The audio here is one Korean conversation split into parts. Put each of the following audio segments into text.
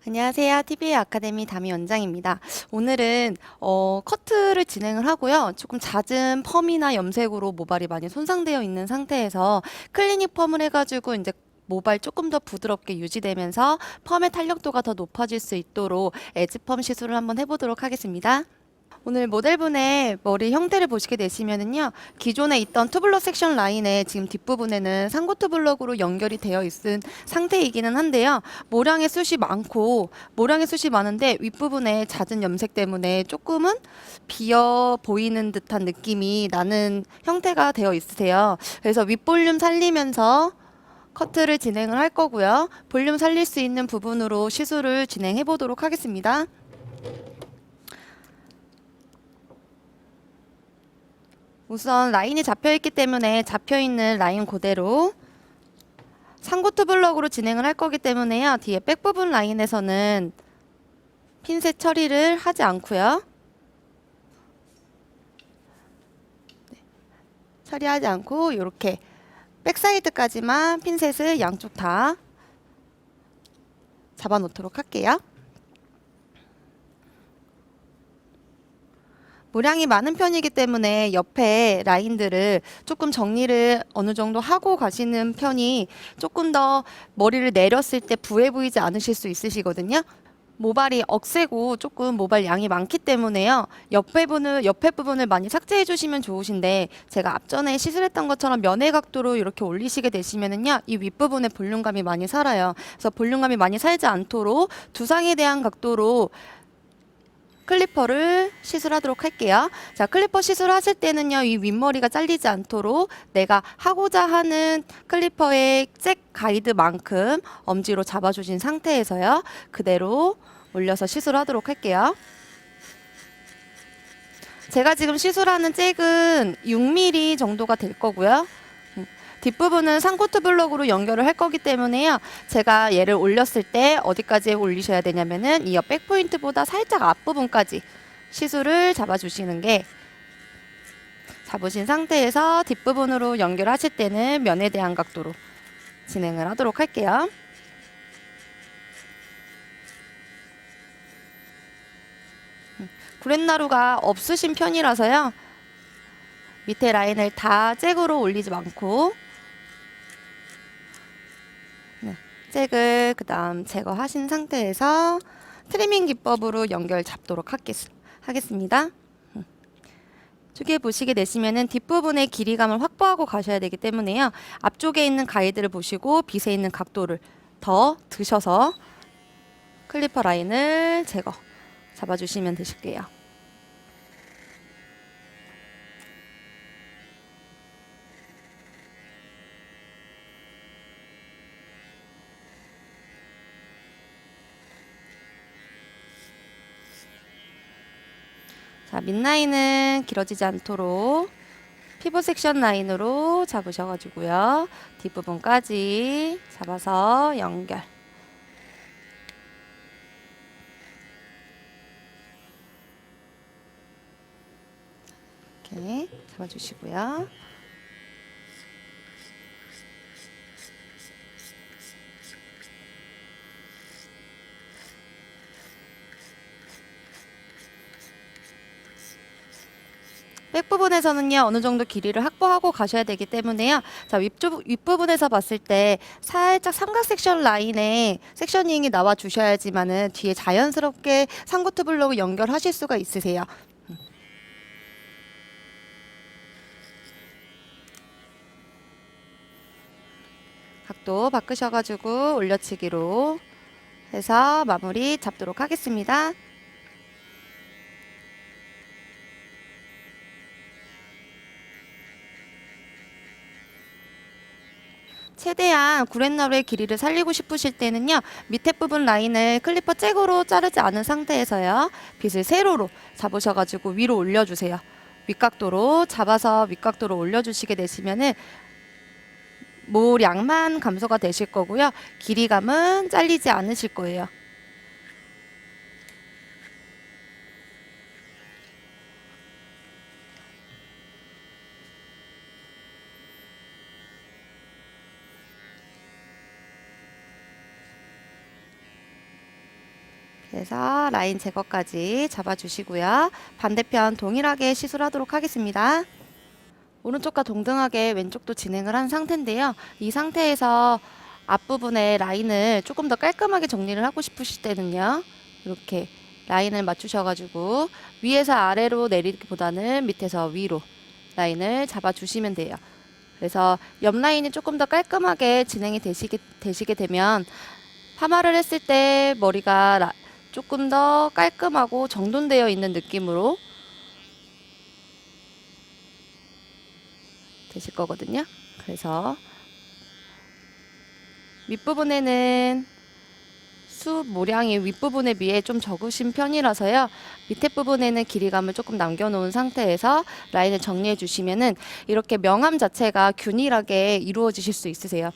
안녕하세요. TBA 아카데미 담임 원장입니다. 오늘은 커트를 진행을 하고요. 조금 잦은 펌이나 염색으로 모발이 많이 손상되어 있는 상태에서 클리닉 펌을 해가지고 이제 모발 조금 더 부드럽게 유지되면서 펌의 탄력도가 더 높아질 수 있도록 에즈펌 시술을 한번 해보도록 하겠습니다. 오늘 모델분의 머리 형태를 보시게 되시면은요, 기존에 있던 투블럭 섹션 라인에 지금 뒷부분에는 상고 투블럭으로 연결이 되어 있은 상태이기는 한데요. 모량의 숱이 많은데 윗부분에 잦은 염색 때문에 조금은 비어 보이는 듯한 느낌이 나는 형태가 되어 있으세요. 그래서 윗볼륨 살리면서 커트를 진행을 할 거고요. 볼륨 살릴 수 있는 부분으로 시술을 진행해 보도록 하겠습니다. 우선 라인이 잡혀있기 때문에 잡혀있는 라인 그대로 상고투 블럭으로 진행을 할 거기 때문에요. 뒤에 백 부분 라인에서는 핀셋 처리를 하지 않고요. 처리하지 않고 이렇게 백사이드까지만 핀셋을 양쪽 다 잡아 놓도록 할게요. 모량이 많은 편이기 때문에 옆에 라인들을 조금 정리를 어느 정도 하고 가시는 편이 조금 더 머리를 내렸을 때 부해 보이지 않으실 수 있으시거든요. 모발이 억세고 조금 모발 양이 많기 때문에요. 옆에 부분을 많이 삭제해 주시면 좋으신데 제가 앞전에 시술했던 것처럼 면의 각도로 이렇게 올리시게 되시면은요. 이 윗부분에 볼륨감이 많이 살아요. 그래서 볼륨감이 많이 살지 않도록 두상에 대한 각도로 클리퍼를 시술하도록 할게요. 자, 클리퍼 시술하실 때는요, 이 윗머리가 잘리지 않도록 내가 하고자 하는 클리퍼의 잭 가이드만큼 엄지로 잡아주신 상태에서요, 그대로 올려서 시술하도록 할게요. 제가 지금 시술하는 잭은 6mm 정도가 될 거고요. 뒷부분은 상코트 블럭으로 연결을 할 거기 때문에요. 제가 얘를 올렸을 때 어디까지 올리셔야 되냐면은 이 옆 백포인트보다 살짝 앞부분까지 시술을 잡아주시는 게, 잡으신 상태에서 뒷부분으로 연결하실 때는 면에 대한 각도로 진행을 하도록 할게요. 구렛나루가 없으신 편이라서요. 밑에 라인을 다 잭으로 올리지 않고 잭을 그 다음 제거하신 상태에서 트리밍 기법으로 연결 잡도록 하겠습니다. 저기 보시게 되시면은 뒷부분의 길이감을 확보하고 가셔야 되기 때문에요. 앞쪽에 있는 가이드를 보시고 빗에 있는 각도를 더 드셔서 클리퍼 라인을 잡아주시면 되실게요. 자, 밑라인은 길어지지 않도록 피벗 섹션 라인으로 잡으셔가지고요. 뒷부분까지 잡아서 연결. 이렇게 잡아주시고요. 백 부분에서는요, 어느 정도 길이를 확보하고 가셔야 되기 때문에요. 자, 윗부분에서 봤을 때 살짝 삼각 섹션 라인에 섹셔닝이 나와 주셔야지만은 뒤에 자연스럽게 상고트 블럭을 연결하실 수가 있으세요. 각도 바꾸셔가지고 올려치기로 해서 마무리 잡도록 하겠습니다. 최대한 구렛나루의 길이를 살리고 싶으실 때는요, 밑에 부분 라인을 클리퍼 잭으로 자르지 않은 상태에서요, 빗을 세로로 잡으셔가지고 위로 올려주세요. 윗각도로 잡아서 윗각도로 올려주시게 되시면은 모량만 감소가 되실 거고요. 길이감은 잘리지 않으실 거예요. 그래서 라인 제거까지 잡아주시고요. 반대편 동일하게 시술하도록 하겠습니다. 오른쪽과 동등하게 왼쪽도 진행을 한 상태인데요. 이 상태에서 앞부분에 라인을 조금 더 깔끔하게 정리를 하고 싶으실 때는요. 이렇게 라인을 맞추셔가지고 위에서 아래로 내리기보다는 밑에서 위로 라인을 잡아주시면 돼요. 그래서 옆 라인이 조금 더 깔끔하게 진행이 되시게 되면 파마를 했을 때 머리가 조금 더 깔끔하고 정돈되어 있는 느낌으로 되실 거거든요. 그래서 윗부분에는 숲 모량이 윗부분에 비해 좀 적으신 편이라서요. 밑에 부분에는 길이감을 조금 남겨놓은 상태에서 라인을 정리해 주시면은 이렇게 명암 자체가 균일하게 이루어지실 수 있으세요.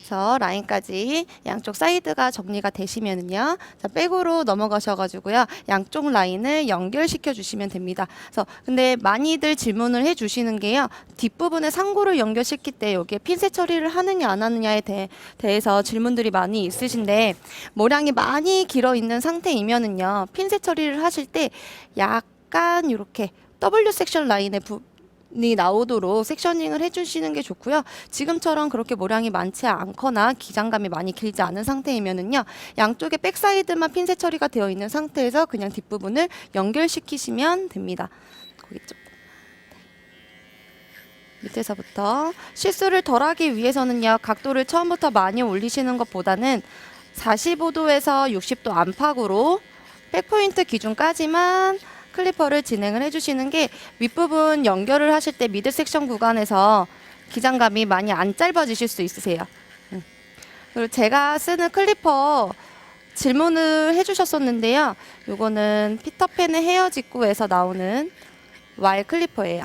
그래서 라인까지 양쪽 사이드가 정리가 되시면은요. 자, 백으로 넘어가셔가지고요. 양쪽 라인을 연결시켜 주시면 됩니다. 그래서 근데 많이들 질문을 해 주시는 게요. 뒷부분에 상고를 연결시킬 때 여기에 핀셋 처리를 하느냐 안 하느냐에 대해서 질문들이 많이 있으신데 모량이 많이 길어 있는 상태이면은요. 핀셋 처리를 하실 때 약간 이렇게 W 섹션 라인의 이 나오도록 섹셔닝을 해주시는 게 좋고요. 지금처럼 그렇게 모량이 많지 않거나 기장감이 많이 길지 않은 상태이면은요, 양쪽에 백사이드만 핀셋 처리가 되어 있는 상태에서 그냥 뒷부분을 연결시키시면 됩니다. 거기 좀 밑에서부터 실수를 덜하기 위해서는요, 각도를 처음부터 많이 올리시는 것보다는 45도에서 60도 안팎으로 백포인트 기준까지만 클리퍼를 진행을 해주시는 게 윗부분 연결을 하실 때 미드 섹션 구간에서 기장감이 많이 안 짧아지실 수 있으세요. 그리고 제가 쓰는 클리퍼 질문을 해주셨었는데요. 요거는 피터팬의 헤어 직구에서 나오는 왈 클리퍼예요.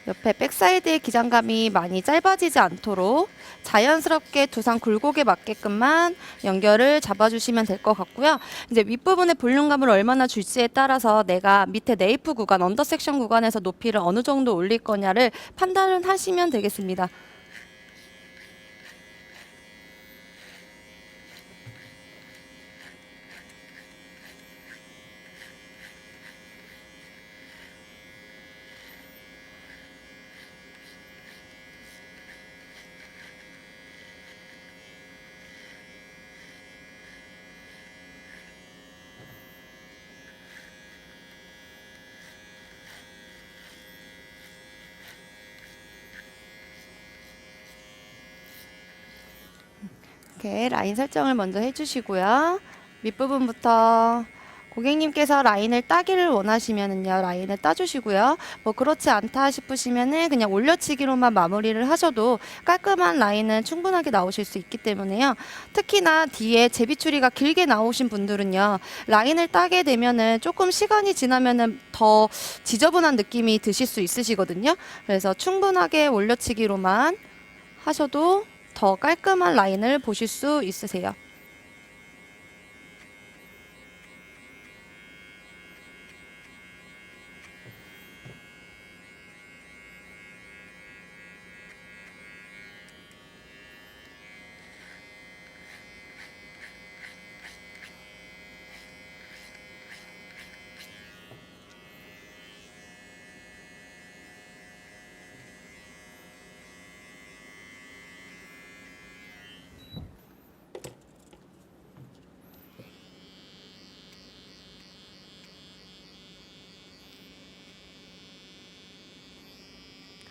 옆에 백사이드의 기장감이 많이 짧아지지 않도록 자연스럽게 두상 굴곡에 맞게끔만 연결을 잡아주시면 될 것 같고요. 이제 윗부분의 볼륨감을 얼마나 줄지에 따라서 내가 밑에 네이프 구간, 언더 섹션 구간에서 높이를 어느 정도 올릴 거냐를 판단을 하시면 되겠습니다. 이렇게 라인 설정을 먼저 해주시고요. 밑부분부터 고객님께서 라인을 따기를 원하시면은요, 라인을 따주시고요. 뭐 그렇지 않다 싶으시면은 그냥 올려치기로만 마무리를 하셔도 깔끔한 라인은 충분하게 나오실 수 있기 때문에요. 특히나 뒤에 제비추리가 길게 나오신 분들은요, 라인을 따게 되면은 조금 시간이 지나면은 더 지저분한 느낌이 드실 수 있으시거든요. 그래서 충분하게 올려치기로만 하셔도 더 깔끔한 라인을 보실 수 있으세요.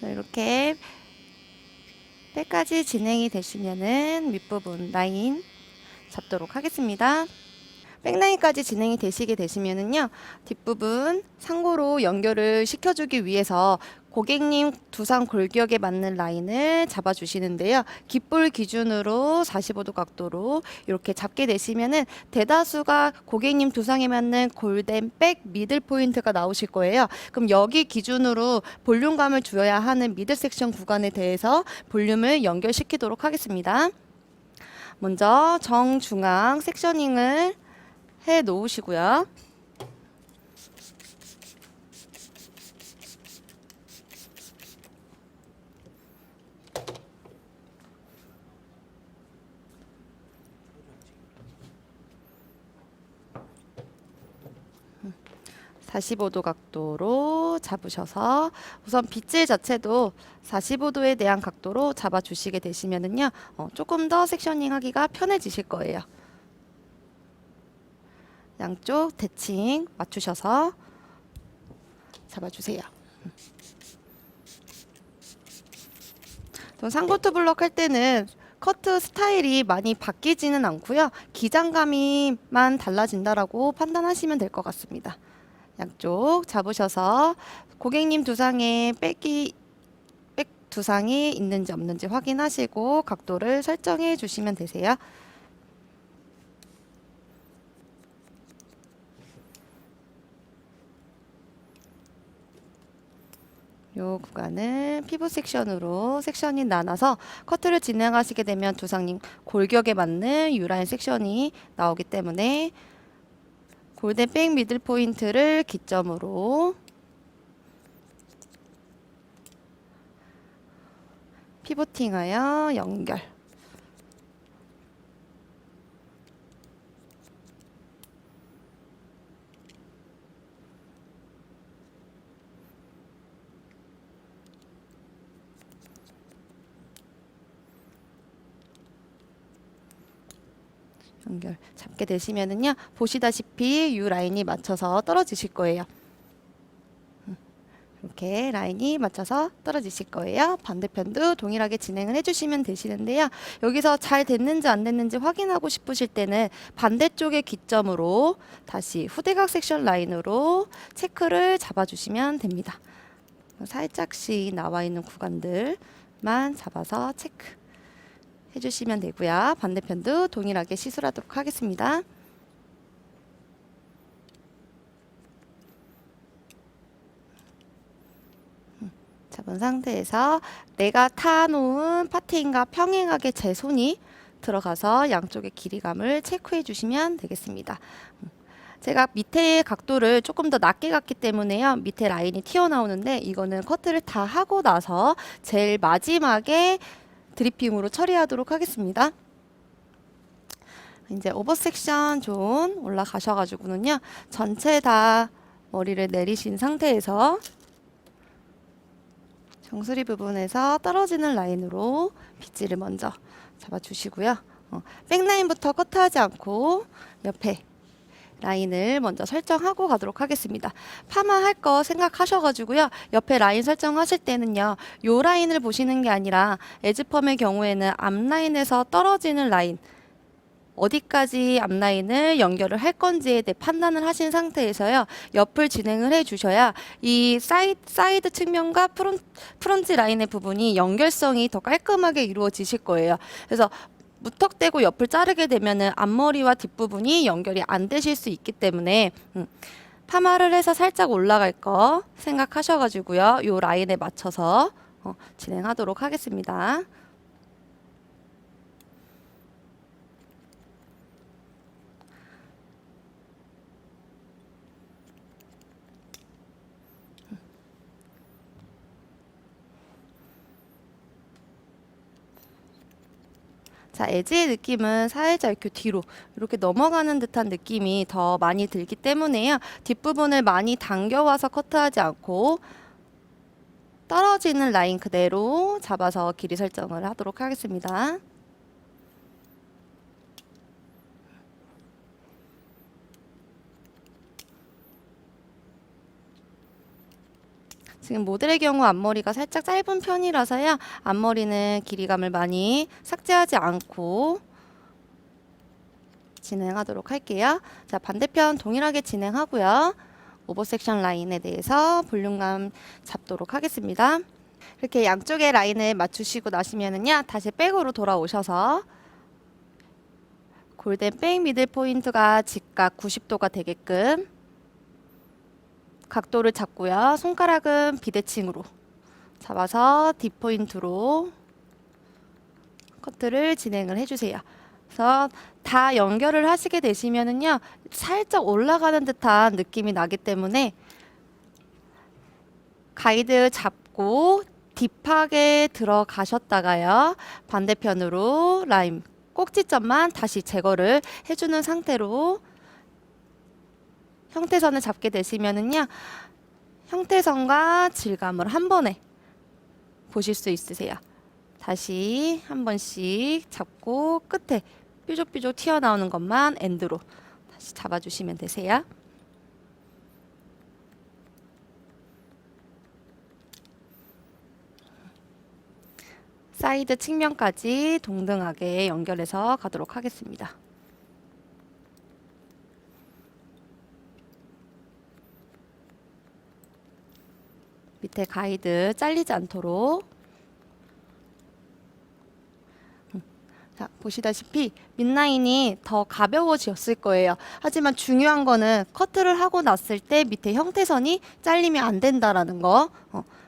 이렇게 끝까지 진행이 되시면은 윗부분 라인 잡도록 하겠습니다. 백라인까지 진행이 되시게 되시면은요, 뒷부분 상고로 연결을 시켜주기 위해서 고객님 두상 골격에 맞는 라인을 잡아주시는데요. 깃볼 기준으로 45도 각도로 이렇게 잡게 되시면은 대다수가 고객님 두상에 맞는 골덴 백 미들 포인트가 나오실 거예요. 그럼 여기 기준으로 볼륨감을 주어야 하는 미들 섹션 구간에 대해서 볼륨을 연결시키도록 하겠습니다. 먼저 정중앙 섹셔닝을 해 놓으시고요. 45도 각도로 잡으셔서 우선 빗질 자체도 45도에 대한 각도로 잡아주시게 되시면은요, 조금 더 섹셔닝 하기가 편해지실 거예요. 양쪽 대칭 맞추셔서 잡아주세요. 또 상고트 블럭 할 때는 커트 스타일이 많이 바뀌지는 않고요. 기장감이만 달라진다라고 판단하시면 될 것 같습니다. 양쪽 잡으셔서 고객님 두상에 백 두상이 있는지 없는지 확인하시고 각도를 설정해 주시면 되세요. 요 구간을 피부 섹션으로 섹션이 나눠서 커트를 진행하시게 되면 두상님 골격에 맞는 U라인 섹션이 나오기 때문에 골든 백 미들 포인트를 기점으로 피보팅하여 연결. 연결 잡게 되시면은요, 보시다시피 이 라인이 맞춰서 떨어지실 거예요. 이렇게 라인이 맞춰서 떨어지실 거예요. 반대편도 동일하게 진행을 해주시면 되시는데요. 여기서 잘 됐는지 안 됐는지 확인하고 싶으실 때는 반대쪽의 기점으로 다시 후대각 섹션 라인으로 체크를 잡아주시면 됩니다. 살짝씩 나와 있는 구간들만 잡아서 체크 해주시면 되고요. 반대편도 동일하게 시술하도록 하겠습니다. 잡은 상태에서 내가 타놓은 파트인과 평행하게 제 손이 들어가서 양쪽의 길이감을 체크해 주시면 되겠습니다. 제가 밑에 각도를 조금 더 낮게 갔기 때문에요, 밑에 라인이 튀어나오는데 이거는 커트를 다 하고 나서 제일 마지막에 드리핑으로 처리하도록 하겠습니다. 이제 오버 섹션 존 올라가셔가지고는요, 전체 다 머리를 내리신 상태에서 정수리 부분에서 떨어지는 라인으로 빗질을 먼저 잡아주시고요. 백라인부터 커트하지 않고 옆에 라인을 먼저 설정하고 가도록 하겠습니다. 파마 할 거 생각하셔가지고요, 옆에 라인 설정하실 때는요, 요 라인을 보시는 게 아니라 에즈펌의 경우에는 앞라인에서 떨어지는 라인, 어디까지 앞라인을 연결을 할 건지에 대해 판단을 하신 상태에서요, 옆을 진행을 해 주셔야 이 사이드 측면과 프론트 라인의 부분이 연결성이 더 깔끔하게 이루어지실 거예요. 그래서 무턱대고 옆을 자르게 되면은 앞머리와 뒷부분이 연결이 안 되실 수 있기 때문에 파마를 해서 살짝 올라갈 거 생각하셔가지고요, 요 라인에 맞춰서 진행하도록 하겠습니다. 자, 에지의 느낌은 살짝 이렇게 뒤로 이렇게 넘어가는 듯한 느낌이 더 많이 들기 때문에요, 뒷부분을 많이 당겨와서 커트하지 않고 떨어지는 라인 그대로 잡아서 길이 설정을 하도록 하겠습니다. 지금 모델의 경우 앞머리가 살짝 짧은 편이라서요, 앞머리는 길이감을 많이 삭제하지 않고 진행하도록 할게요. 자, 반대편 동일하게 진행하고요. 오버 섹션 라인에 대해서 볼륨감 잡도록 하겠습니다. 이렇게 양쪽의 라인을 맞추시고 나시면은요, 다시 백으로 돌아오셔서 골든 백 미들 포인트가 직각 90도가 되게끔 각도를 잡고요. 손가락은 비대칭으로 잡아서 뒷포인트로 커트를 진행을 해주세요. 그래서 다 연결을 하시게 되시면은요, 살짝 올라가는 듯한 느낌이 나기 때문에 가이드 잡고 딥하게 들어가셨다가요, 반대편으로 라인 꼭지점만 다시 제거를 해주는 상태로 형태선을 잡게 되시면은요, 형태선과 질감을 한 번에 보실 수 있으세요. 다시 한 번씩 잡고 끝에 뾰족뾰족 튀어나오는 것만 엔드로 다시 잡아주시면 되세요. 사이드 측면까지 동등하게 연결해서 가도록 하겠습니다. 밑에 가이드 잘리지 않도록. 자, 보시다시피 밑라인이 더 가벼워졌을 거예요. 하지만 중요한 거는 커트를 하고 났을 때 밑에 형태선이 잘리면 안 된다라는 거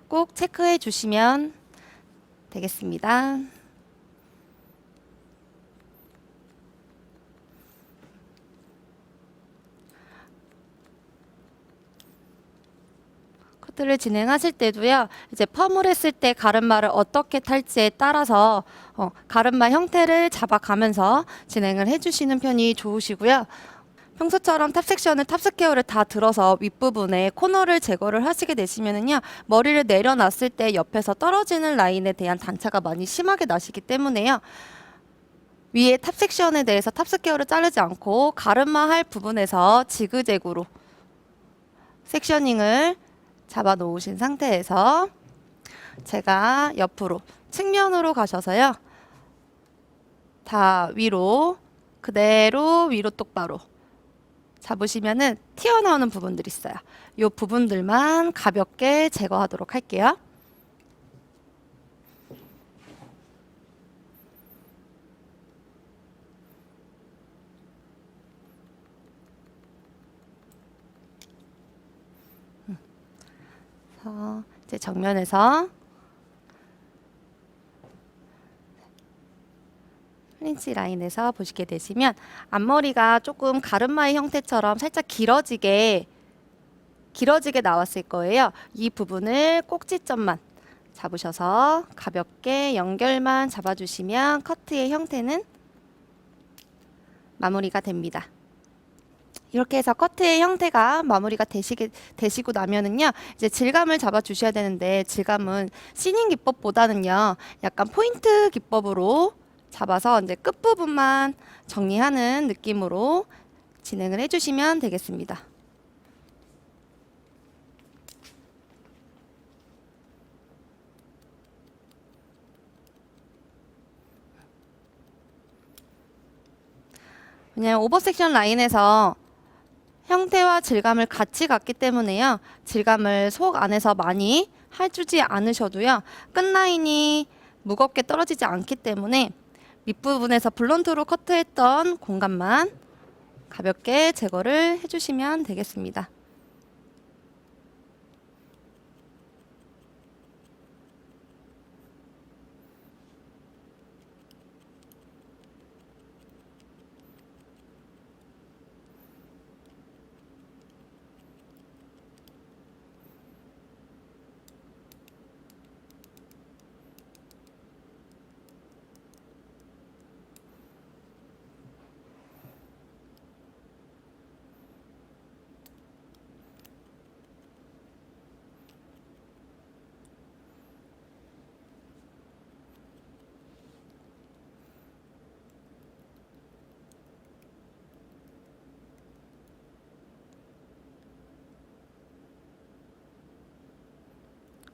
꼭 체크해 주시면 되겠습니다. 커트를 진행하실 때도요, 이제 펌을 했을 때 가르마를 어떻게 탈지에 따라서 가르마 형태를 잡아가면서 진행을 해주시는 편이 좋으시고요. 평소처럼 탑 섹션을 탑 스퀘어를 다 들어서 윗부분에 코너를 제거를 하시게 되시면은요, 머리를 내려놨을 때 옆에서 떨어지는 라인에 대한 단차가 많이 심하게 나시기 때문에요, 위에 탑 섹션에 대해서 탑 스퀘어를 자르지 않고 가르마 할 부분에서 지그재그로 섹셔닝을 잡아 놓으신 상태에서 제가 옆으로 측면으로 가셔서요, 다 위로 그대로 위로 똑바로 잡으시면은 튀어나오는 부분들이 있어요. 이 부분들만 가볍게 제거하도록 할게요. 이제 정면에서 프린치 라인에서 보시게 되시면 앞머리가 조금 가르마의 형태처럼 살짝 길어지게 나왔을 거예요. 이 부분을 꼭지점만 잡으셔서 가볍게 연결만 잡아주시면 커트의 형태는 마무리가 됩니다. 이렇게 해서 커트의 형태가 마무리가 되시고 나면은요, 이제 질감을 잡아 주셔야 되는데, 질감은 시닝 기법보다는요, 약간 포인트 기법으로 잡아서 이제 끝부분만 정리하는 느낌으로 진행을 해주시면 되겠습니다. 왜냐면 오버 섹션 라인에서 형태와 질감을 같이 갔기 때문에요, 질감을 속 안에서 많이 해주지 않으셔도요, 끝라인이 무겁게 떨어지지 않기 때문에 밑부분에서 블론드로 커트했던 공간만 가볍게 제거를 해주시면 되겠습니다.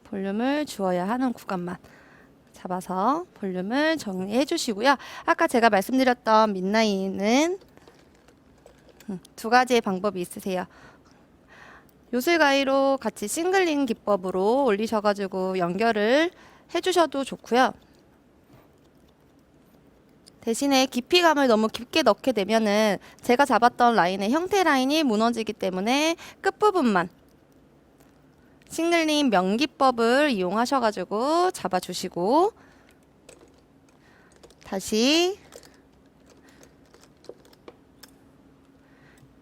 볼륨을 주어야 하는 구간만 잡아서 볼륨을 정리해 주시고요. 아까 제가 말씀드렸던 밑라인은 두 가지의 방법이 있으세요. 요술 가위로 같이 싱글링 기법으로 올리셔가지고 연결을 해주셔도 좋고요. 대신에 깊이감을 너무 깊게 넣게 되면은 제가 잡았던 라인의 형태 라인이 무너지기 때문에 끝부분만 싱글링 명기법을 이용하셔가지고 잡아주시고 다시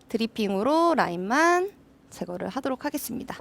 드리핑으로 라인만 제거를 하도록 하겠습니다.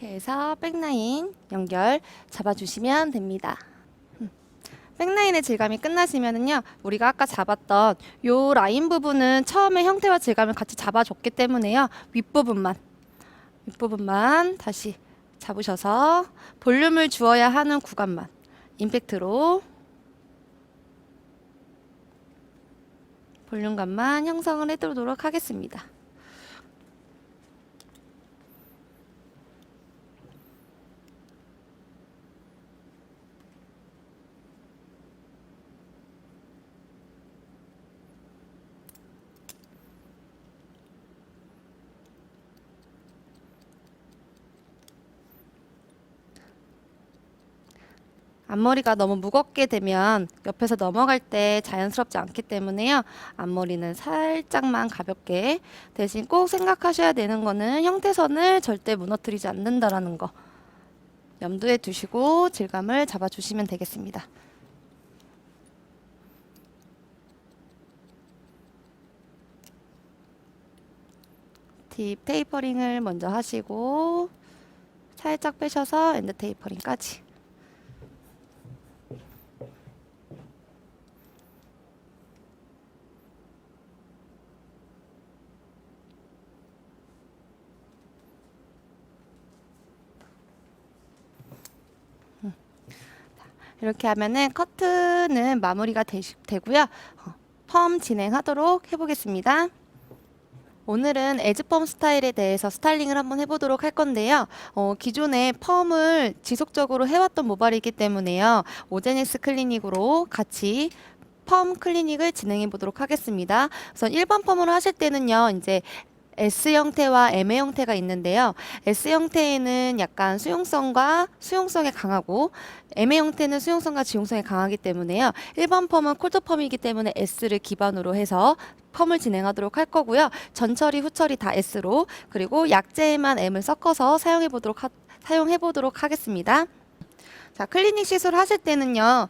이렇게 해서 백라인 연결 잡아주시면 됩니다. 백라인의 질감이 끝나시면은요, 우리가 아까 잡았던 요 라인 부분은 처음에 형태와 질감을 같이 잡아줬기 때문에요, 윗부분만 다시 잡으셔서 볼륨을 주어야 하는 구간만 임팩트로 볼륨감만 형성을 해두도록 하겠습니다. 앞머리가 너무 무겁게 되면 옆에서 넘어갈 때 자연스럽지 않기 때문에요. 앞머리는 살짝만 가볍게, 대신 꼭 생각하셔야 되는 거는 형태선을 절대 무너뜨리지 않는다라는 거 염두에 두시고 질감을 잡아주시면 되겠습니다. 딥 테이퍼링을 먼저 하시고 살짝 빼셔서 엔드 테이퍼링까지. 이렇게 하면은 커트는 마무리가 되고요. 펌 진행하도록 해보겠습니다. 오늘은 에즈펌 스타일에 대해서 스타일링을 한번 해보도록 할 건데요. 기존에 펌을 지속적으로 해왔던 모발이기 때문에요. 오제닉스 클리닉으로 같이 펌 클리닉을 진행해 보도록 하겠습니다. 우선 1번 펌으로 하실 때는요, 이제 S 형태와 M 형태가 있는데요. S 형태에는 약간 수용성에 강하고 M 형태는 수용성과 지용성에 강하기 때문에요. 1번 펌은 콜드 펌이기 때문에 S를 기반으로 해서 펌을 진행하도록 할 거고요. 전처리, 후처리 다 S로, 그리고 약재에만 M을 섞어서 사용해 보도록 하겠습니다. 자, 클리닉 시술 하실 때는요,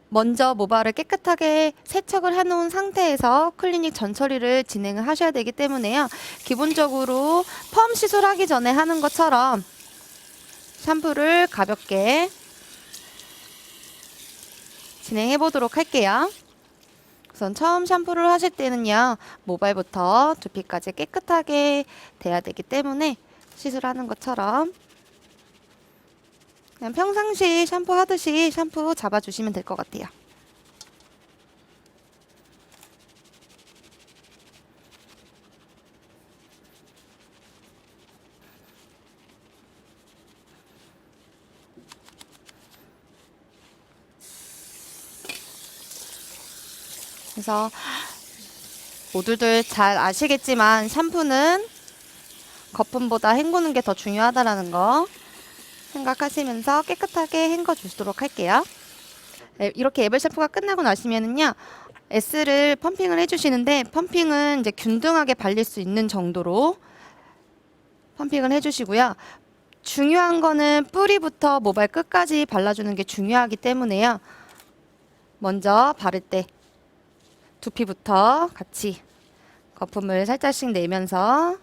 먼저 모발을 깨끗하게 세척을 해놓은 상태에서 클리닉 전처리를 진행을 하셔야 되기 때문에요. 기본적으로 펌 시술하기 전에 하는 것처럼 샴푸를 가볍게 진행해 보도록 할게요. 우선 처음 샴푸를 하실 때는요, 모발부터 두피까지 깨끗하게 돼야 되기 때문에 시술하는 것처럼 그냥 평상시 샴푸 하듯이 샴푸 잡아주시면 될 것 같아요. 그래서 모두들 잘 아시겠지만 샴푸는 거품보다 헹구는 게 더 중요하다라는 거 생각하시면서 깨끗하게 헹궈 주시도록 할게요. 네, 이렇게 에벌 샴푸가 끝나고 나시면은요, S를 펌핑을 해주시는데, 펌핑은 이제 균등하게 발릴 수 있는 정도로 펌핑을 해주시고요. 중요한 거는 뿌리부터 모발 끝까지 발라주는 게 중요하기 때문에요. 먼저 바를 때 두피부터 같이 거품을 살짝씩 내면서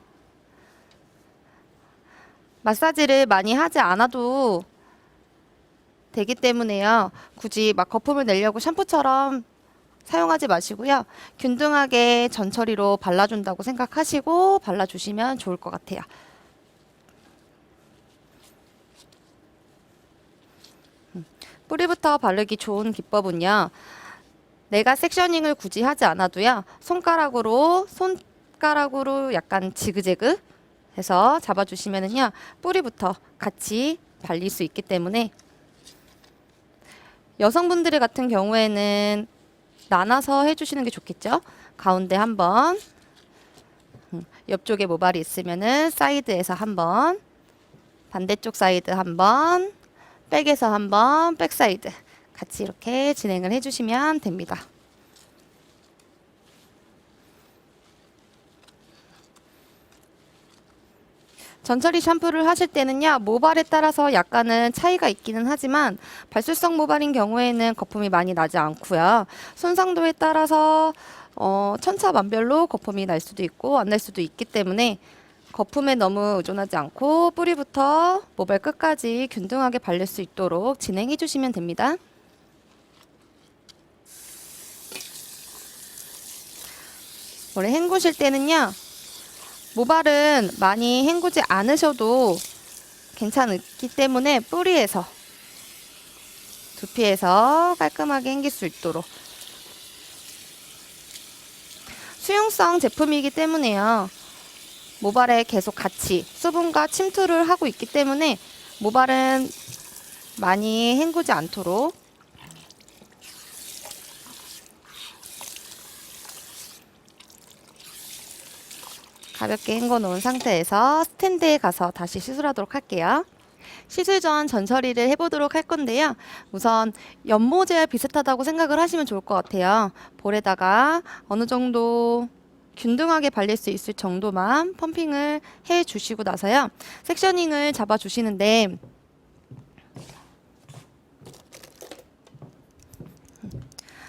마사지를 많이 하지 않아도 되기 때문에요. 굳이 막 거품을 내려고 샴푸처럼 사용하지 마시고요. 균등하게 전처리로 발라준다고 생각하시고 발라주시면 좋을 것 같아요. 뿌리부터 바르기 좋은 기법은요. 내가 섹셔닝을 굳이 하지 않아도요. 손가락으로 약간 지그재그 해서 잡아주시면은요. 뿌리부터 같이 발릴 수 있기 때문에 여성분들 같은 경우에는 나눠서 해주시는 게 좋겠죠. 가운데 한번, 옆쪽에 모발이 있으면은 사이드에서 한번, 반대쪽 사이드 한번, 백에서 한번, 백사이드 같이 이렇게 진행을 해주시면 됩니다. 전처리 샴푸를 하실 때는요, 모발에 따라서 약간은 차이가 있기는 하지만 발수성 모발인 경우에는 거품이 많이 나지 않고요. 손상도에 따라서 천차만별로 거품이 날 수도 있고 안 날 수도 있기 때문에 거품에 너무 의존하지 않고 뿌리부터 모발 끝까지 균등하게 발릴 수 있도록 진행해 주시면 됩니다. 오래 헹구실 때는요, 모발은 많이 헹구지 않으셔도 괜찮기 때문에 뿌리에서, 두피에서 깔끔하게 헹길 수 있도록. 수용성 제품이기 때문에요. 모발에 계속 같이 수분과 침투를 하고 있기 때문에 모발은 많이 헹구지 않도록 가볍게 헹궈 놓은 상태에서 스탠드에 가서 다시 시술하도록 할게요. 시술 전 전처리를 해보도록 할 건데요. 우선 연모제와 비슷하다고 생각을 하시면 좋을 것 같아요. 볼에다가 어느 정도 균등하게 발릴 수 있을 정도만 펌핑을 해주시고 나서요. 섹셔닝을 잡아주시는데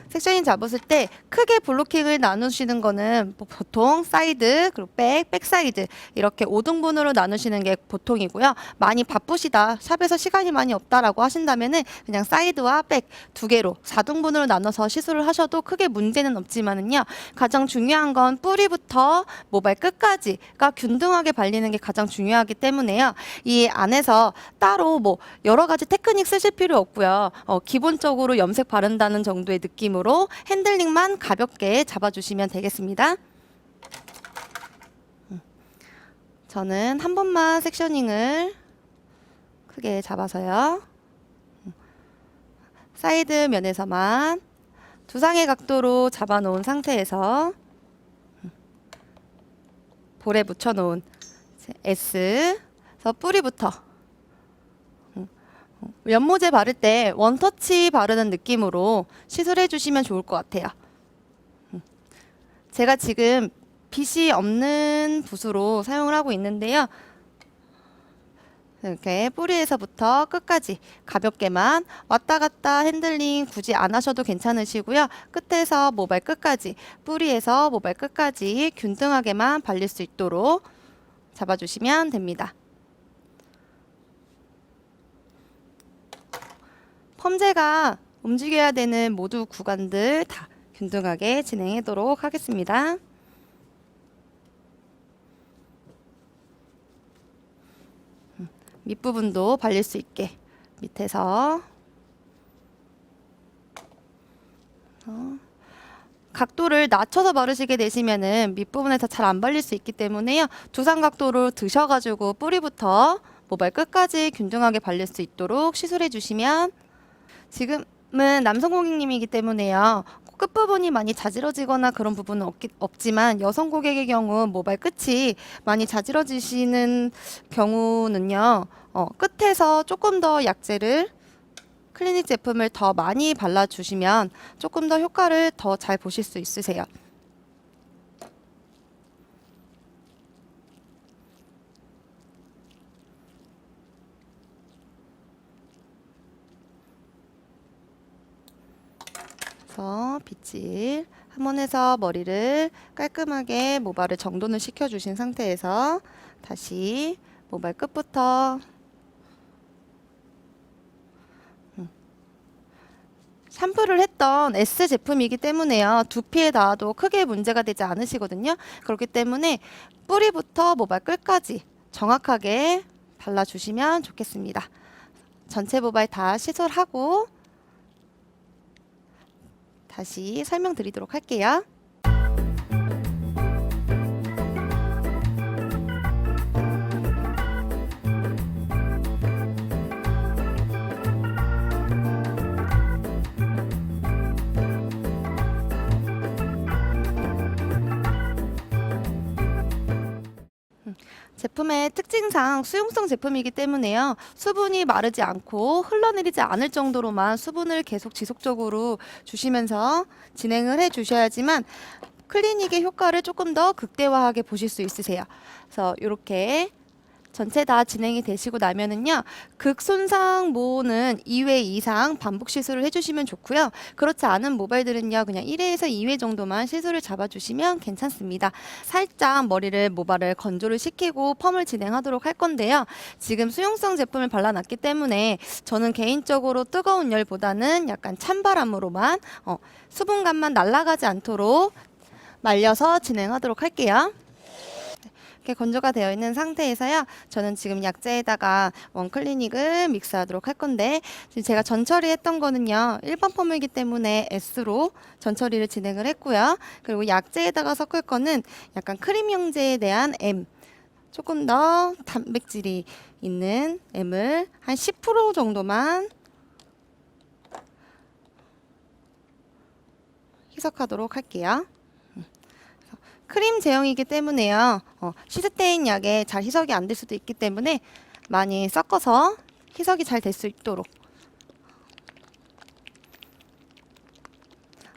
섹셔닝 잡으실 때 크게 블로킹을 나누시는 거는 보통 사이드 그리고 백사이드 이렇게 5등분으로 나누시는 게 보통이고요. 많이 바쁘시다, 샵에서 시간이 많이 없다라고 하신다면은 그냥 사이드와 백 두 개로 4등분으로 나눠서 시술을 하셔도 크게 문제는 없지만은요. 가장 중요한 건 뿌리부터 모발 끝까지가 균등하게 발리는 게 가장 중요하기 때문에요. 이 안에서 따로 뭐 여러 가지 테크닉 쓰실 필요 없고요. 기본적으로 염색 바른다는 정도의 느낌으로 핸들링만 가볍게 잡아주시면 되겠습니다. 저는 한 번만 섹셔닝을 크게 잡아서요. 사이드 면에서만 두상의 각도로 잡아놓은 상태에서 볼에 묻혀놓은 S에서 뿌리부터 연모제 바를 때 원터치 바르는 느낌으로 시술해 주시면 좋을 것 같아요. 제가 지금 빗이 없는 붓으로 사용을 하고 있는데요. 이렇게 뿌리에서부터 끝까지 가볍게만 왔다 갔다 핸들링 굳이 안 하셔도 괜찮으시고요. 끝에서 모발 끝까지, 뿌리에서 모발 끝까지 균등하게만 발릴 수 있도록 잡아주시면 됩니다. 펌제가 움직여야 되는 모두 구간들 다 균등하게 진행하도록 하겠습니다. 밑부분도 발릴 수 있게 밑에서 각도를 낮춰서 바르시게 되시면은 밑부분에서 잘 안 발릴 수 있기 때문에요. 두상 각도를 드셔가지고 뿌리부터 모발 끝까지 균등하게 발릴 수 있도록 시술해 주시면, 지금은 남성 고객님이기 때문에요. 끝부분이 많이 자지러지거나 그런 부분은 없지만 여성 고객의 경우 모발 끝이 많이 자지러지시는 경우는요. 끝에서 조금 더 약재를 클리닉 제품을 더 많이 발라주시면 조금 더 효과를 더 잘 보실 수 있으세요. 그래서 빗질 한번 해서 머리를 깔끔하게 모발을 정돈을 시켜주신 상태에서 다시 모발 끝부터 샴푸를 했던 S 제품이기 때문에요. 두피에 닿아도 크게 문제가 되지 않으시거든요. 그렇기 때문에 뿌리부터 모발 끝까지 정확하게 발라주시면 좋겠습니다. 전체 모발 다 시술하고 다시 설명드리도록 할게요. 제품의 특징상 수용성 제품이기 때문에요. 수분이 마르지 않고 흘러내리지 않을 정도로만 수분을 계속 지속적으로 주시면서 진행을 해 주셔야지만 클리닉의 효과를 조금 더 극대화하게 보실 수 있으세요. 그래서 이렇게 전체 다 진행이 되시고 나면은요, 극손상 모는 2회 이상 반복 시술을 해주시면 좋고요. 그렇지 않은 모발들은요, 그냥 1회에서 2회 정도만 시술을 잡아주시면 괜찮습니다. 살짝 머리를 모발을 건조를 시키고 펌을 진행하도록 할 건데요. 지금 수용성 제품을 발라놨기 때문에 저는 개인적으로 뜨거운 열보다는 약간 찬바람으로만 수분감만 날아가지 않도록 말려서 진행하도록 할게요. 이렇게 건조가 되어 있는 상태에서요. 저는 지금 약재에다가 원클리닉을 믹스하도록 할 건데 지금 제가 전처리 했던 거는요. 일반 펌이기 때문에 S로 전처리를 진행을 했고요. 그리고 약재에다가 섞을 거는 약간 크림 형제에 대한 M, 조금 더 단백질이 있는 M을 한 10% 정도만 희석하도록 할게요. 크림 제형이기 때문에요. 시스테인 약에 잘 희석이 안 될 수도 있기 때문에 많이 섞어서 희석이 잘 될 수 있도록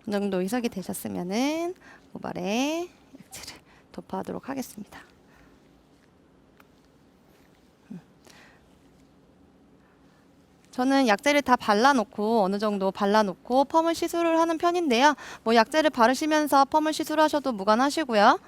이 정도 희석이 되셨으면은 모발에 약재를 도포하도록 하겠습니다. 저는 약재를 다 발라놓고 어느 정도 발라놓고 펌을 시술을 하는 편인데요. 뭐 약재를 바르시면서 펌을 시술하셔도 무관하시고요.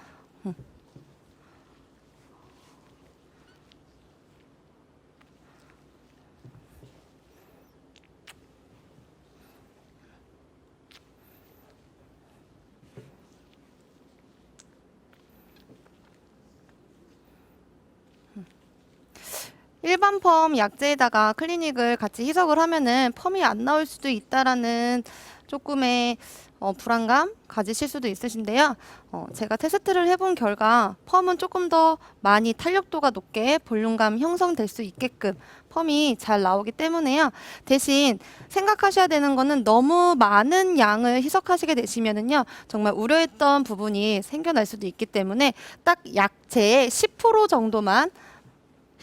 일반 펌 약재에다가 클리닉을 같이 희석을 하면은 펌이 안 나올 수도 있다라는 조금의 불안감 가지실 수도 있으신데요. 제가 테스트를 해본 결과 펌은 조금 더 많이 탄력도가 높게 볼륨감 형성될 수 있게끔 펌이 잘 나오기 때문에요. 대신 생각하셔야 되는 거는 너무 많은 양을 희석하시게 되시면은요, 정말 우려했던 부분이 생겨날 수도 있기 때문에 딱 약재의 10% 정도만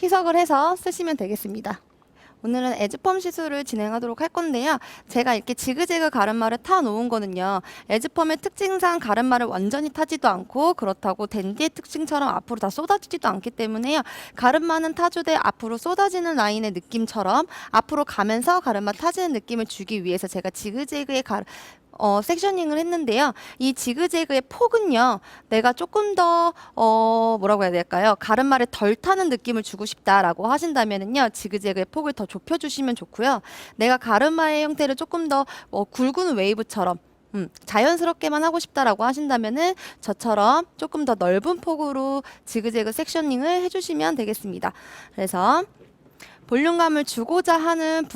희석을 해서 쓰시면 되겠습니다. 오늘은 에즈펌 시술을 진행하도록 할 건데요. 제가 이렇게 지그재그 가르마를 타 놓은 거는요. 에즈펌의 특징상 가르마를 완전히 타지도 않고 그렇다고 댄디의 특징처럼 앞으로 다 쏟아지지도 않기 때문에요. 가르마는 타주되 앞으로 쏟아지는 라인의 느낌처럼 앞으로 가면서 가르마 타지는 느낌을 주기 위해서 제가 지그재그의 섹셔닝을 했는데요. 이 지그재그의 폭은요. 내가 조금 더 뭐라고 해야 될까요? 가르마를 덜 타는 느낌을 주고 싶다라고 하신다면은요. 지그재그의 폭을 더 좁혀주시면 좋고요. 내가 가르마의 형태를 조금 더 굵은 웨이브처럼 자연스럽게만 하고 싶다라고 하신다면은 저처럼 조금 더 넓은 폭으로 지그재그 섹셔닝을 해주시면 되겠습니다. 그래서 볼륨감을 주고자 하는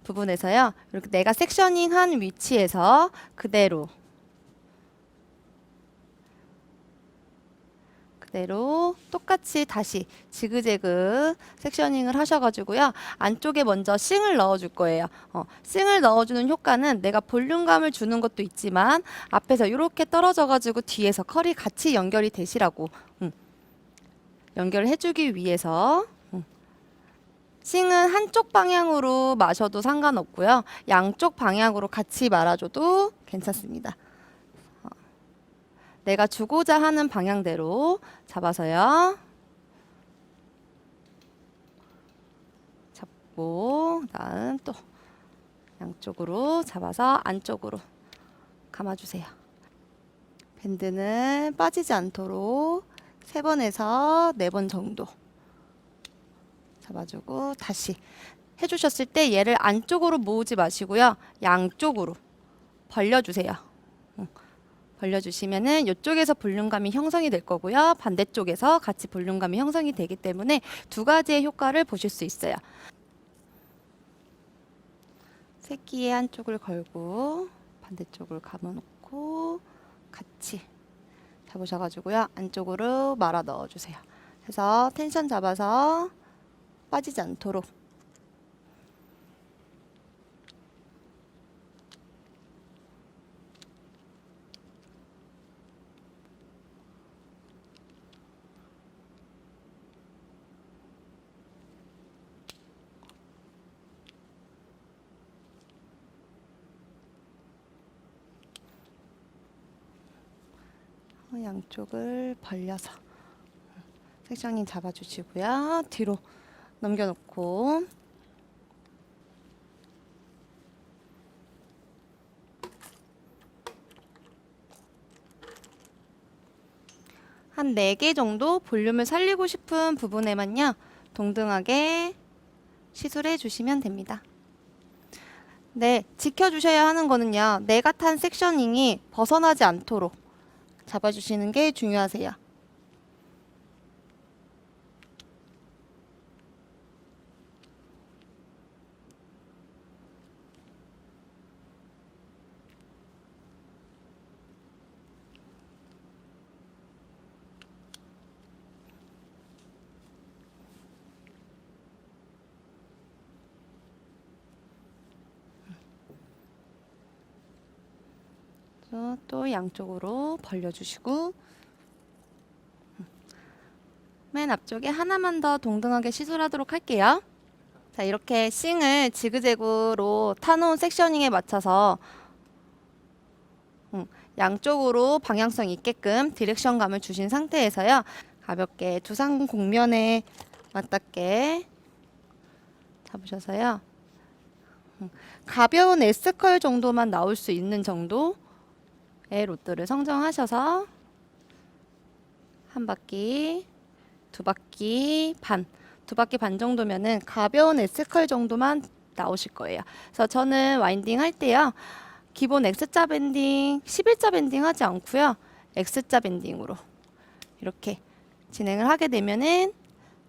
부분에서요. 이렇게 내가 섹셔닝한 위치에서 그대로 똑같이 다시 지그재그 섹셔닝을 하셔가지고요. 안쪽에 먼저 싱을 넣어줄 거예요. 싱을 넣어주는 효과는 내가 볼륨감을 주는 것도 있지만 앞에서 이렇게 떨어져가지고 뒤에서 컬이 같이 연결이 되시라고 연결을 해주기 위해서 싱은 한쪽 방향으로 마셔도 상관없고요. 양쪽 방향으로 같이 말아줘도 괜찮습니다. 내가 주고자 하는 방향대로 잡아서요. 잡고 그다음 또 양쪽으로 잡아서 안쪽으로 감아주세요. 밴드는 빠지지 않도록 3번에서 4번 정도 잡아주고 다시 해주셨을 때 얘를 안쪽으로 모으지 마시고요. 양쪽으로 벌려주세요. 벌려주시면은 이쪽에서 볼륨감이 형성이 될 거고요. 반대쪽에서 같이 볼륨감이 형성이 되기 때문에 두 가지의 효과를 보실 수 있어요. 새끼의 한쪽을 걸고 반대쪽을 감아놓고 같이 잡으셔가지고요. 안쪽으로 말아 넣어주세요. 그래서 텐션 잡아서 빠지지 않도록 양쪽을 벌려서 섹셔닝 잡아주시고요. 뒤로 넘겨놓고 한 4개 정도 볼륨을 살리고 싶은 부분에만요. 동등하게 시술해 주시면 됩니다. 네, 지켜주셔야 하는 거는요. 내가 탄 섹셔닝이 벗어나지 않도록 잡아주시는 게 중요하세요. 또 양쪽으로 벌려주시고 맨 앞쪽에 하나만 더 동등하게 시술하도록 할게요. 자, 이렇게 싱을 지그재그로 타놓은 섹셔닝에 맞춰서 양쪽으로 방향성 있게끔 디렉션감을 주신 상태에서요. 가볍게 두상 곡면에 맞닿게 잡으셔서요. 가벼운 S컬 정도만 나올 수 있는 정도의 로드를 성정하셔서 한 바퀴, 두 바퀴 반, 두 바퀴 반 정도면은 가벼운 S컬 정도만 나오실 거예요. 그래서 저는 와인딩 할 때요. 기본 X자 밴딩, 11자 밴딩 하지 않고요. X자 밴딩으로 이렇게 진행을 하게 되면은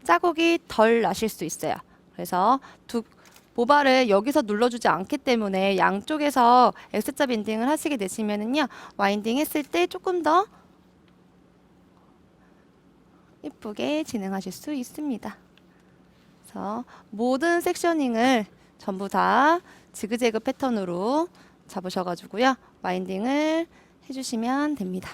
자국이 덜 나실 수 있어요. 그래서 모발을 여기서 눌러주지 않기 때문에 양쪽에서 X자 밴딩을 하시게 되시면은요. 와인딩 했을 때 조금 더 예쁘게 진행하실 수 있습니다. 그래서 모든 섹셔닝을 전부 다 지그재그 패턴으로 잡으셔가지고요. 와인딩을 해주시면 됩니다.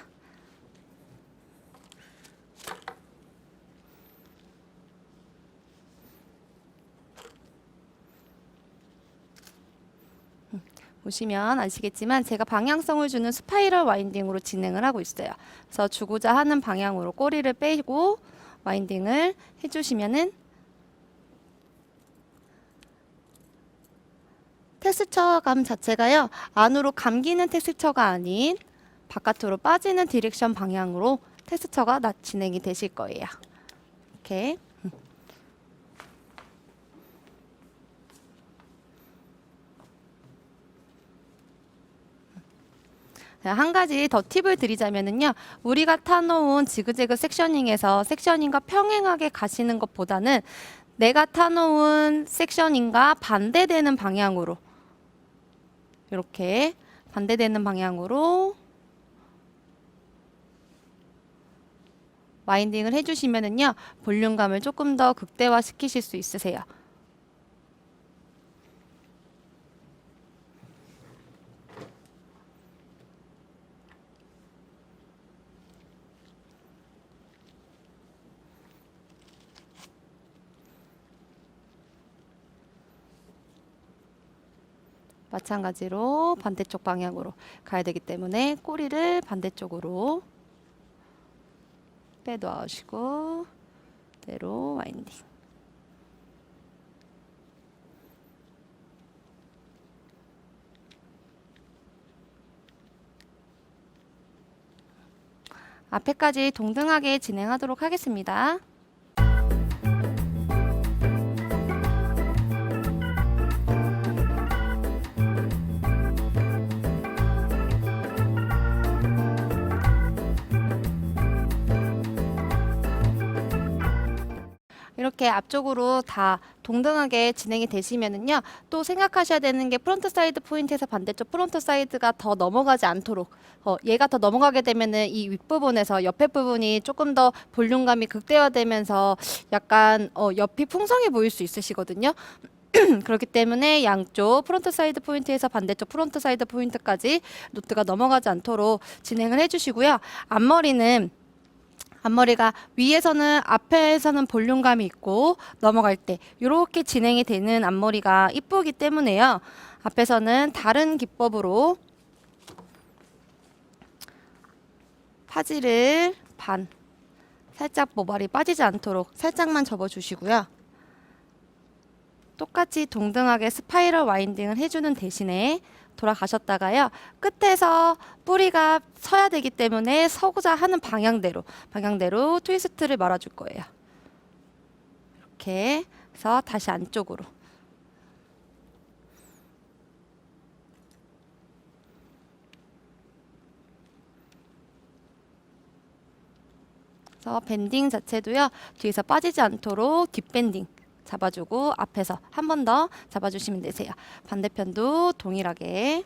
보시면 아시겠지만 제가 방향성을 주는 스파이럴 와인딩으로 진행을 하고 있어요. 그래서 주고자 하는 방향으로 꼬리를 빼고 와인딩을 해주시면은 텍스처감 자체가요. 안으로 감기는 텍스처가 아닌 바깥으로 빠지는 디렉션 방향으로 텍스처가 진행이 되실 거예요. 이렇게. 한 가지 더 팁을 드리자면은요. 우리가 타놓은 지그재그 섹셔닝에서 섹셔닝과 평행하게 가시는 것보다는 내가 타놓은 섹셔닝과 반대되는 방향으로 이렇게 반대되는 방향으로 와인딩을 해주시면은요. 볼륨감을 조금 더 극대화시키실 수 있으세요. 마찬가지로 반대쪽 방향으로 가야 되기 때문에 꼬리를 반대쪽으로 빼놓으시고 그대로 와인딩. 앞에까지 동등하게 진행하도록 하겠습니다. 이렇게 앞쪽으로 다 동등하게 진행이 되시면은요, 또 생각하셔야 되는 게 프론트 사이드 포인트에서 반대쪽 프론트 사이드가 더 넘어가지 않도록, 얘가 더 넘어가게 되면은 이 윗부분에서 옆에 부분이 조금 더 볼륨감이 극대화되면서 약간 옆이 풍성해 보일 수 있으시거든요. 그렇기 때문에 양쪽 프론트 사이드 포인트에서 반대쪽 프론트 사이드 포인트까지 노트가 넘어가지 않도록 진행을 해주시고요. 앞머리가 위에서는 앞에서는 볼륨감이 있고 넘어갈 때 이렇게 진행이 되는 앞머리가 이쁘기 때문에요. 앞에서는 다른 기법으로 파지를 반 살짝 모발이 빠지지 않도록 살짝만 접어주시고요. 똑같이 동등하게 스파이럴 와인딩을 해주는 대신에 돌아가셨다가요. 끝에서 뿌리가 서야 되기 때문에 서고자 하는 방향대로 트위스트를 말아줄 거예요. 이렇게 해서 다시 안쪽으로. 그래서 밴딩 자체도요. 뒤에서 빠지지 않도록 뒷밴딩 잡아주고 앞에서 한 번 더 잡아주시면 되세요. 반대편도 동일하게.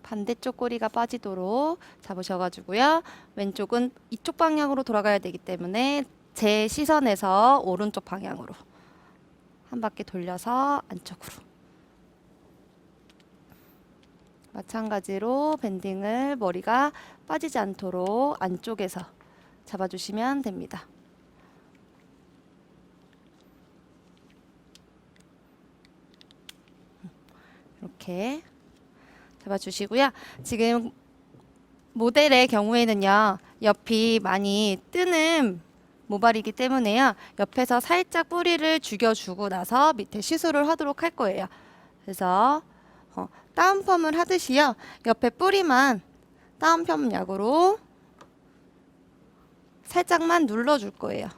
반대쪽 꼬리가 빠지도록 잡으셔가지고요. 왼쪽은 이쪽 방향으로 돌아가야 되기 때문에 제 시선에서 오른쪽 방향으로 한 바퀴 돌려서 안쪽으로. 마찬가지로 밴딩을 머리가 빠지지 않도록 안쪽에서 잡아주시면 됩니다. 이렇게 잡아주시고요. 지금 모델의 경우에는요, 옆이 많이 뜨는 모발이기 때문에요. 옆에서 살짝 뿌리를 죽여주고 나서 밑에 시술을 하도록 할 거예요. 그래서 다운펌을 하듯이요. 옆에 뿌리만 다운펌 약으로 살짝만 눌러줄 거예요.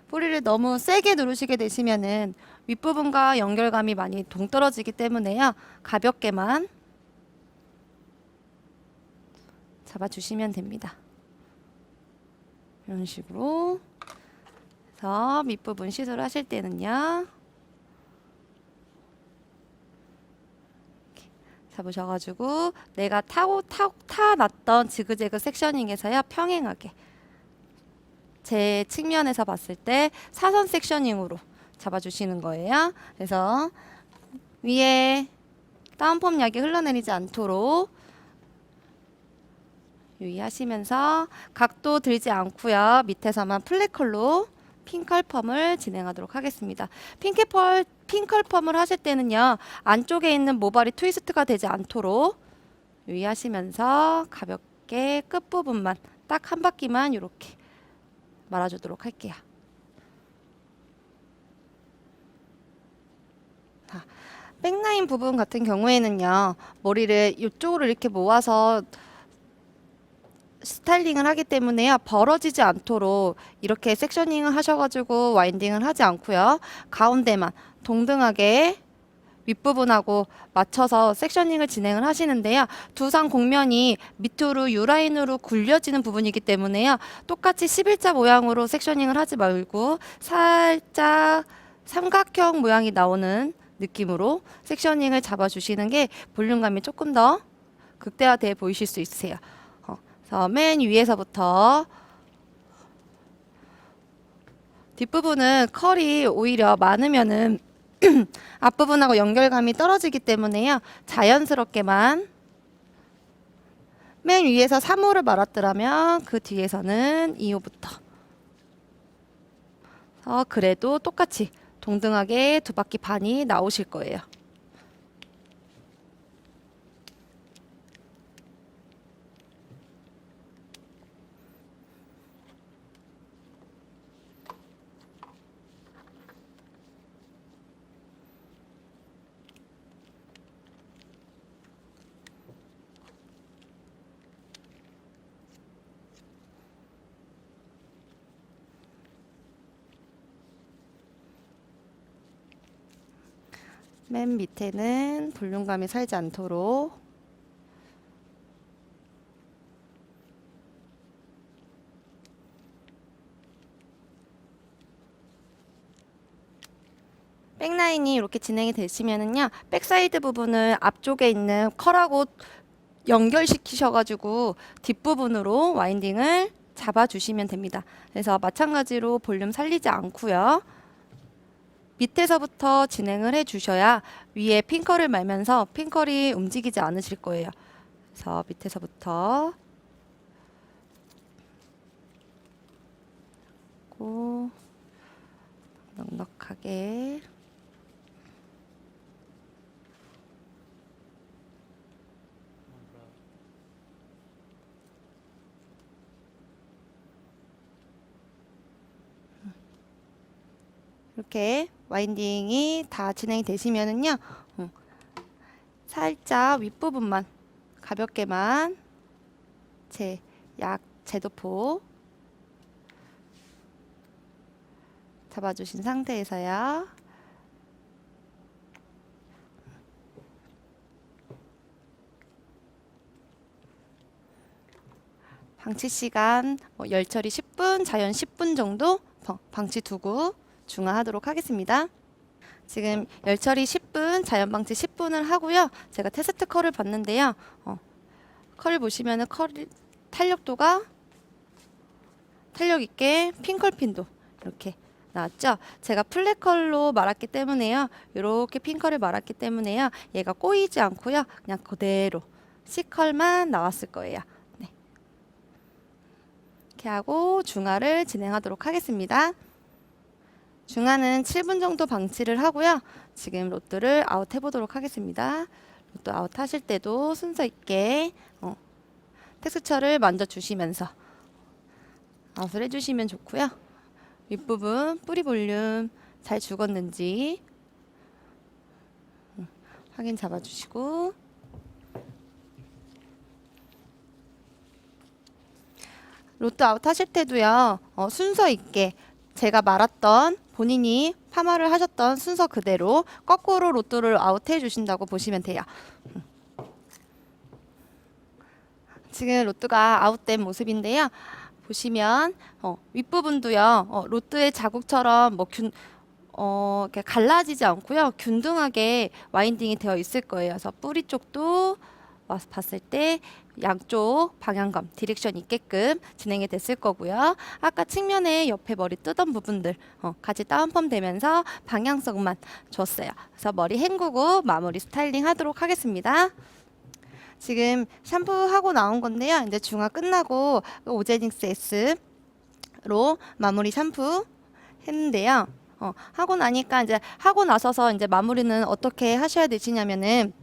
뿌리를 너무 세게 누르시게 되시면은 윗부분과 연결감이 많이 동떨어지기 때문에요. 가볍게만 잡아주시면 됩니다. 이런 식으로 해서 밑부분 시술하실 때는요. 이렇게 잡으셔가지고 내가 타놨던 지그재그 섹셔닝에서요. 평행하게 제 측면에서 봤을 때 사선 섹셔닝으로 잡아주시는 거예요. 그래서 위에 다운펌 약이 흘러내리지 않도록 유의하시면서 각도 들지 않고요. 밑에서만 플랫컬로 핑컬 펌을 진행하도록 하겠습니다. 핑컬 펌을 하실 때는요. 안쪽에 있는 모발이 트위스트가 되지 않도록 유의하시면서 가볍게 끝부분만 딱 한 바퀴만 이렇게 말아주도록 할게요. 백라인 부분 같은 경우에는요. 머리를 이쪽으로 이렇게 모아서 스타일링을 하기 때문에요. 벌어지지 않도록 이렇게 섹셔닝을 하셔가지고 와인딩을 하지 않고요. 가운데만 동등하게 윗부분하고 맞춰서 섹셔닝을 진행을 하시는데요. 두상 곡면이 밑으로 U라인으로 굴려지는 부분이기 때문에요. 똑같이 11자 모양으로 섹셔닝을 하지 말고 살짝 삼각형 모양이 나오는 느낌으로 섹셔닝을 잡아주시는 게 볼륨감이 조금 더 극대화되어 보이실 수 있으세요. 그래서 맨 위에서부터 뒷부분은 컬이 오히려 많으면은 앞부분하고 연결감이 떨어지기 때문에요. 자연스럽게만 맨 위에서 3호를 말았더라면 그 뒤에서는 2호부터 그래도 똑같이 동등하게 두 바퀴 반이 나오실 거예요. 맨 밑에는 볼륨감이 살지 않도록 백라인이 이렇게 진행이 되시면은요, 백사이드 부분을 앞쪽에 있는 컬하고 연결시키셔가지고 뒷부분으로 와인딩을 잡아주시면 됩니다. 그래서 마찬가지로 볼륨 살리지 않고요. 밑에서부터 진행을 해주셔야 위에 핀컬을 말면서 핀컬이 움직이지 않으실 거예요. 그래서 밑에서부터 넉넉하게 이렇게 와인딩이 다 진행이 되시면은요, 살짝 윗부분만 가볍게만 제도포 잡아주신 상태에서요. 방치 시간 열처리 10분, 자연 10분 정도 방치 두고 중화하도록 하겠습니다. 지금 열처리 10분, 자연 방치 10분을 하고요. 제가 테스트 컬을 봤는데요. 컬을 보시면은 탄력도가 탄력 있게 핑컬핀도 이렇게 나왔죠. 제가 플랫 컬로 말았기 때문에요. 이렇게 핑컬을 말았기 때문에요. 얘가 꼬이지 않고요. 그냥 그대로 C컬만 나왔을 거예요. 네. 이렇게 하고 중화를 진행하도록 하겠습니다. 중화는 7분 정도 방치를 하고요. 지금 로또를 아웃 해보도록 하겠습니다. 로또 아웃 하실 때도 순서 있게 텍스처를 먼저 주시면서 아웃을 해주시면 좋고요. 윗부분 뿌리 볼륨 잘 죽었는지 확인 잡아주시고, 로또 아웃 하실 때도요. 순서 있게 제가 말았던 본인이 파마를 하셨던 순서 그대로 거꾸로 로또를 아웃해 주신다고 보시면 돼요. 지금 로또가 아웃된 모습인데요. 보시면 윗부분도요. 로또의 자국처럼 이렇게 갈라지지 않고요. 균등하게 와인딩이 되어 있을 거예요. 그래서 뿌리 쪽도 와서 봤을 때 양쪽 방향감, 디렉션 있게끔 진행이 됐을 거고요. 아까 측면에 옆에 머리 뜨던 부분들 같이 다운펌 되면서 방향성만 줬어요. 그래서 머리 헹구고 마무리 스타일링 하도록 하겠습니다. 지금 샴푸하고 나온 건데요. 이제 중화 끝나고 오제닉스 S로 마무리 샴푸 했는데요. 하고 나니까 이제 하고 나서서 이제 마무리는 어떻게 하셔야 되시냐면은,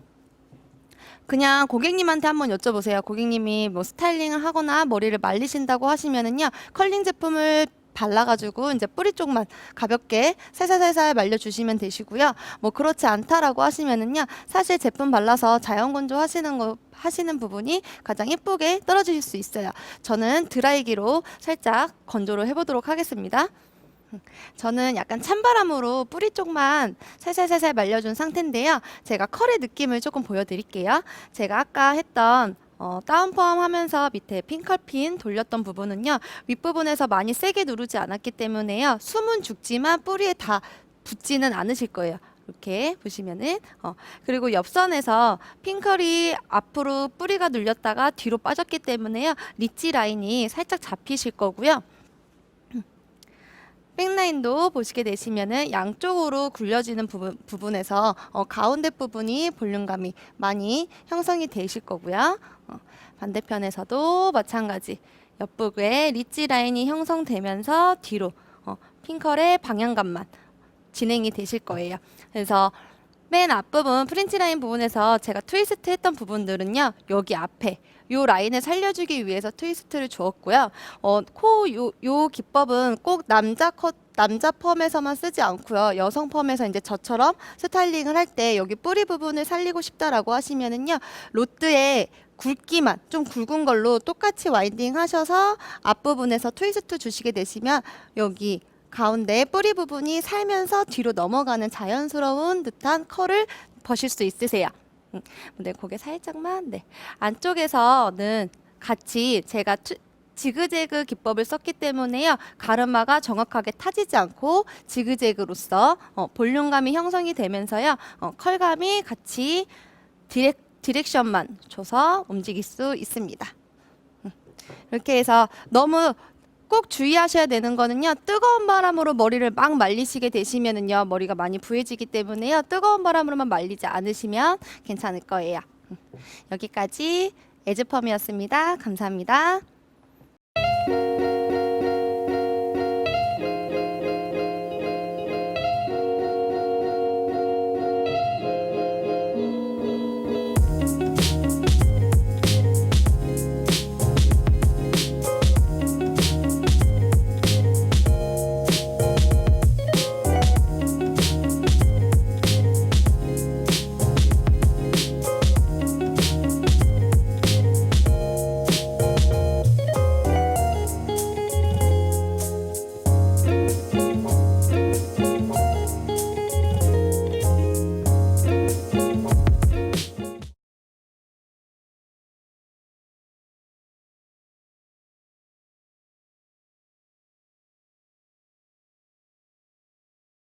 그냥 고객님한테 한번 여쭤보세요. 고객님이 뭐 스타일링을 하거나 머리를 말리신다고 하시면은요, 컬링 제품을 발라가지고 이제 뿌리 쪽만 가볍게 살살살살 말려주시면 되시고요. 뭐 그렇지 않다라고 하시면은요, 사실 제품 발라서 자연 건조 하시는 부분이 가장 예쁘게 떨어지실 수 있어요. 저는 드라이기로 살짝 건조를 해보도록 하겠습니다. 저는 약간 찬바람으로 뿌리 쪽만 살살살살 말려준 상태인데요. 제가 컬의 느낌을 조금 보여드릴게요. 제가 아까 했던 다운펌 하면서 밑에 핑컬핀 돌렸던 부분은요, 윗부분에서 많이 세게 누르지 않았기 때문에요. 숨은 죽지만 뿌리에 다 붙지는 않으실 거예요. 이렇게 보시면은 그리고 옆선에서 핑컬이 앞으로 뿌리가 눌렸다가 뒤로 빠졌기 때문에요. 리치 라인이 살짝 잡히실 거고요. 백라인도 보시게 되시면은 양쪽으로 굴려지는 부분에서 가운데 부분이 볼륨감이 많이 형성이 되실 거고요. 반대편에서도 마찬가지 옆부분에 리치 라인이 형성되면서 뒤로 핑컬의 방향감만 진행이 되실 거예요. 그래서 맨 앞부분 프린지 라인 부분에서 제가 트위스트 했던 부분들은요. 여기 앞에 요 라인을 살려주기 위해서 트위스트를 주었고요. 요 기법은 꼭 남자 펌에서만 쓰지 않고요. 여성 펌에서 이제 저처럼 스타일링을 할 때 여기 뿌리 부분을 살리고 싶다라고 하시면은요. 로드에 굵기만 좀 굵은 걸로 똑같이 와인딩 하셔서 앞부분에서 트위스트 주시게 되시면 여기 가운데 뿌리 부분이 살면서 뒤로 넘어가는 자연스러운 듯한 컬을 버실 수 있으세요. 네, 고개 살짝만. 네. 안쪽에서는 같이 제가 지그재그 기법을 썼기 때문에요. 가르마가 정확하게 타지지 않고 지그재그로서 볼륨감이 형성이 되면서요. 컬감이 같이 디렉션만 줘서 움직일 수 있습니다. 이렇게 해서 너무 꼭 주의하셔야 되는 거는요. 뜨거운 바람으로 머리를 막 말리시게 되시면은요. 머리가 많이 부해지기 때문에요. 뜨거운 바람으로만 말리지 않으시면 괜찮을 거예요. 여기까지 에즈펌이었습니다. 감사합니다.